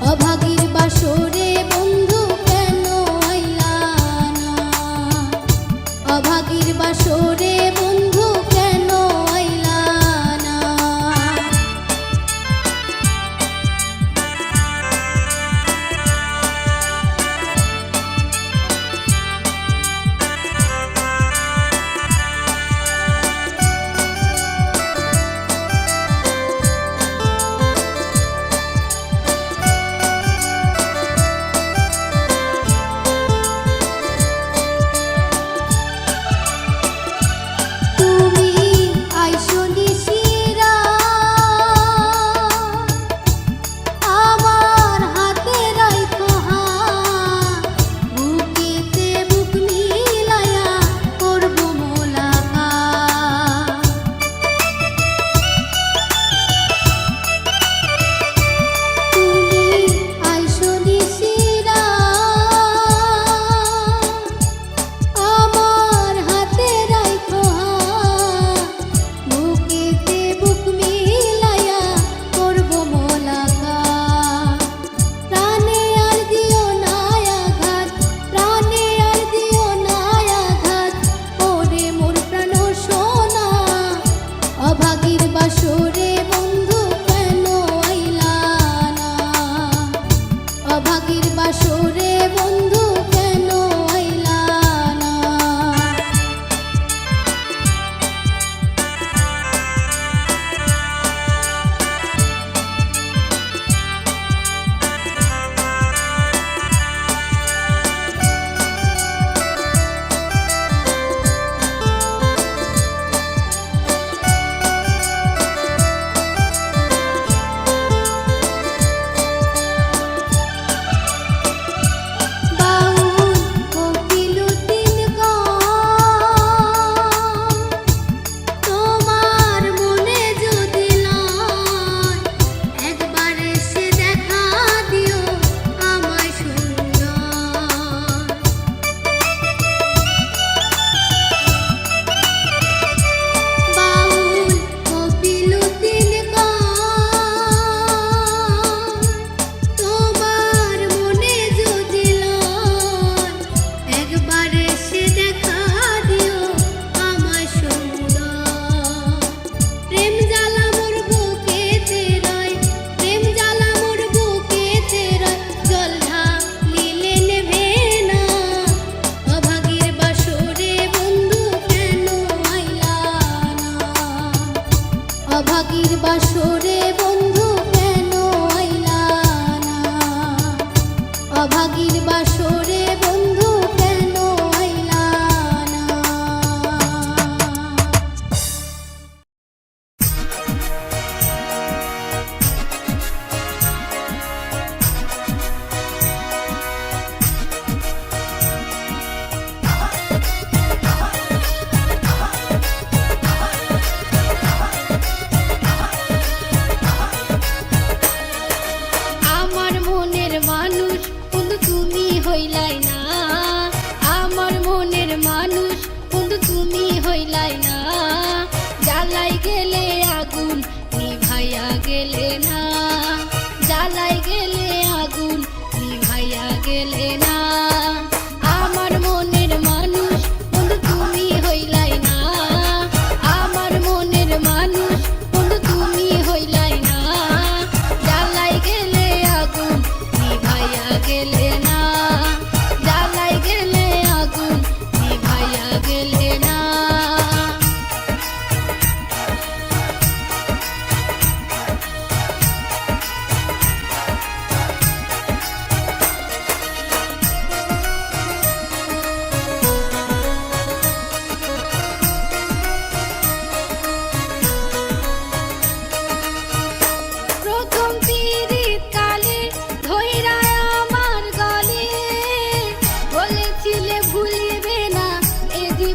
অভাগীর বাসরে বন্ধু কেন আইলা না? অভাগীর বাসরে বন্ধু কেন আইলা না?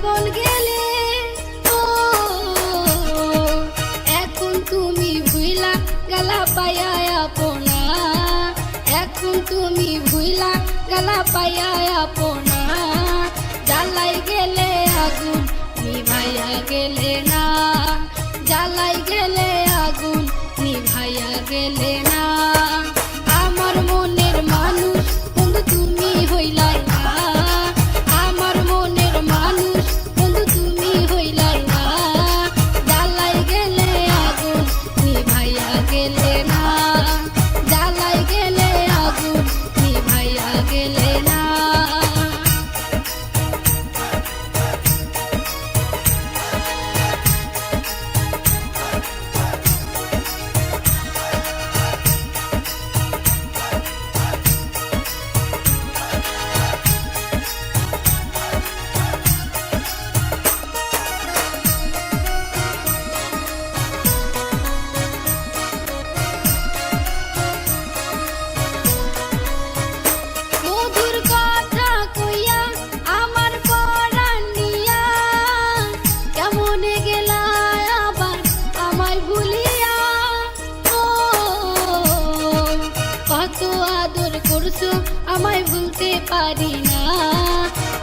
জীবন গেলে ও এখন তুমি ভুইলা গেলা পায়া আপনা এখন তুমি ভুইলা গেলা পায়া আপনা জ্বালাই গেলে আগুন নিভাইয়া গেলে না জ্বালাই গেলে আগুন নিভাইয়া গেলে না আমার মনের মানুষ বন্ধু তুমি হইলাই না আমার মনের মানুষ বন্ধু তুমি হইলাই না জ্বালাই গেলে আগুন নিভাইয়া গেলে না জ্বালাই গেলে আগুন নিভাইয়া গেলে না মধুর কথা কইয়া আমার পরাণ নিয়া কেমনে গেলা আবার আমায় ভুলিয়া ও কত আদর করছো আমায় ভুলতে পারি না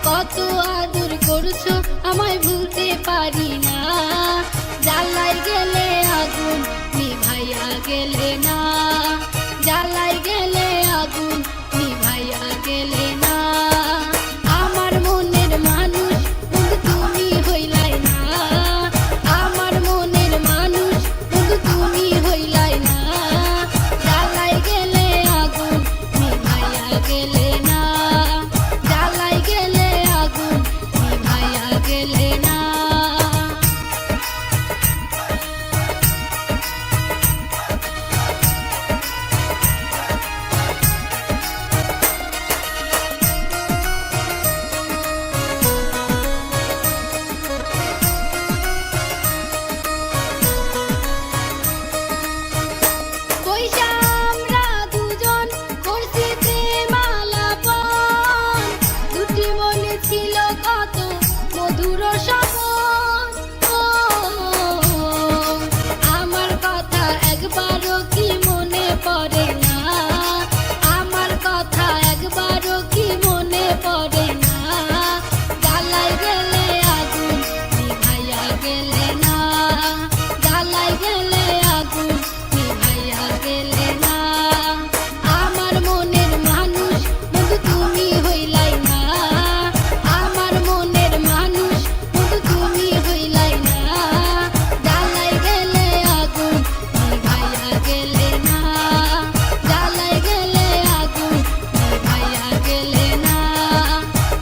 কত আদর করছো আমায় ভুলতে পারি না জ্বালাই গেলে আগুন নিভাইয়া গেলে না জ্বালাই গেলে আগুন নিভাইয়া গেলে না আমার মনের মানুষ বন্ধু তুমি হইলাই না আমার মনের মানুষ বন্ধু তুমি হইলাই না জ্বালাই গেলে আগুন নিভাইয়া গেলে না জ্বালাই গেলে আগুন নিভাইয়া গেলে না পয়সা আমরা দুজন করছি প্রেমালাপন দুটি মনে ছিল কত মধুর স্বপন ও আমার কথা একবারও কি মনে পড়ে না আমার কথা একবারও কি মনে পড়ে না জ্বালাই গেলে আগুন নিভাইয়া গেলে না জ্বালাই গেলে আগুন নিভাইয়া গেলে না আমার মনের মানুষ বন্ধু তুমি হইলাই না আমার মনের মানুষ বন্ধু তুমি হইলাই না জ্বালাই গেলে আগুন নিভাইয়া গেলে না জ্বালাই গেলে আগুন নিভাইয়া গেলে না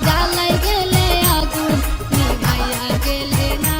জ্বালাই গেলে আগুন নিভাইয়া গেলে না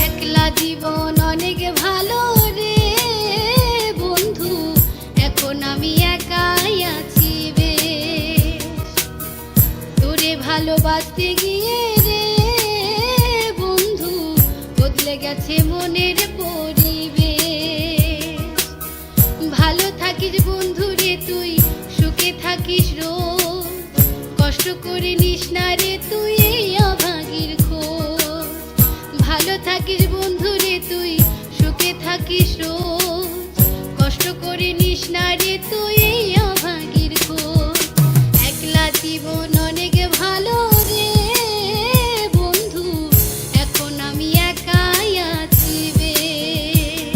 একলা জীবন অনেক ভালো রে বন্ধু এখন আমি একাই আছি বেশ তোরে ভালোবাসতে গিয়ে রে বন্ধু বদলে গেছে মনের পরিবেশ ভালো থাকিস বন্ধু রে তুই সুখে থাকিস রোজ কষ্ট করে নিস না রে তুই এই অভাগীর খোঁজ ভালো থাকিস বন্ধু রে তুই সুখে থাকিস রোজ কষ্ট করে নিস না রে তুই এই অভাগীর খোঁজ একলা জীবন অনেক ভালো রে বন্ধু এখন আমি একাই আছি বেশ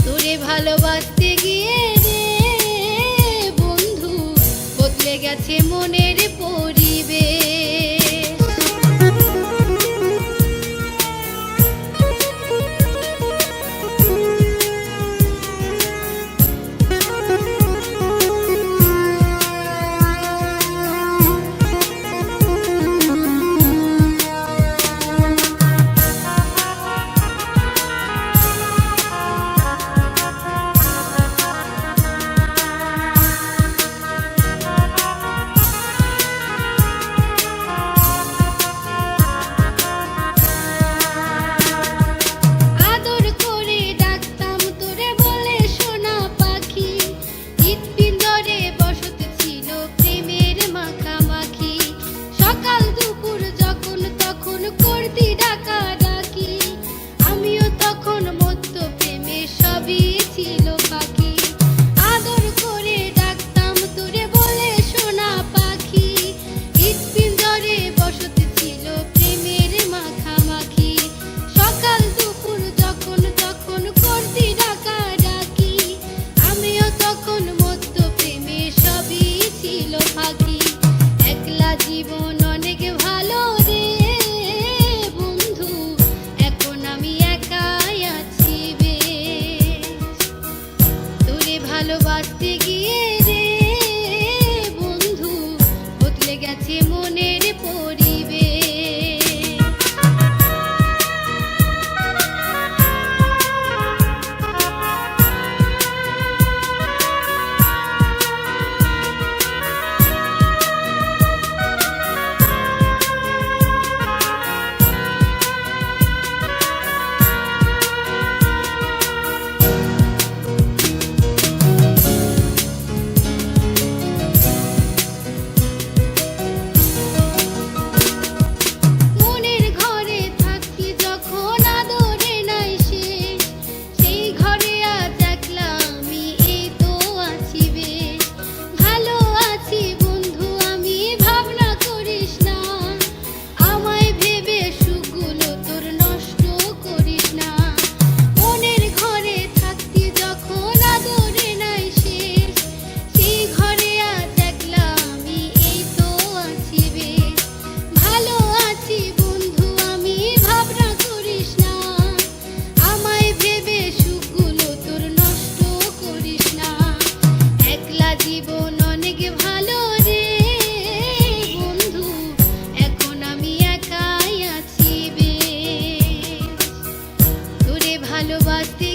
তোরে ভালোবাসতে গিয়ে রে বন্ধু বদলে গেছে মনের পরিবেশ ভালোবাসতে